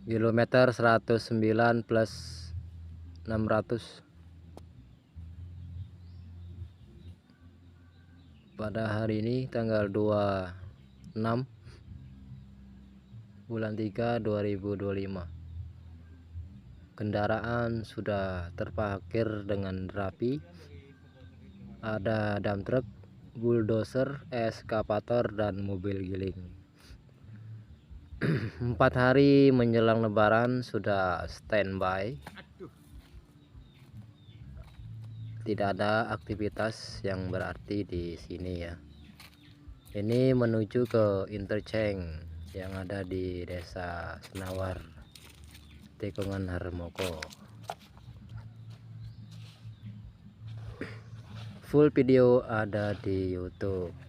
Kilometer 109 plus 600. Pada hari ini tanggal 26 bulan 3 2025. Kendaraan sudah terparkir dengan rapi. Ada dump truck, bulldozer, eskavator, dan mobil giling. 4 hari menjelang lebaran sudah standby. Tidak ada aktivitas yang berarti di sini ya. Ini menuju ke interchange yang ada di Desa Senawar, Tikungan Harmoko. Full video ada di YouTube.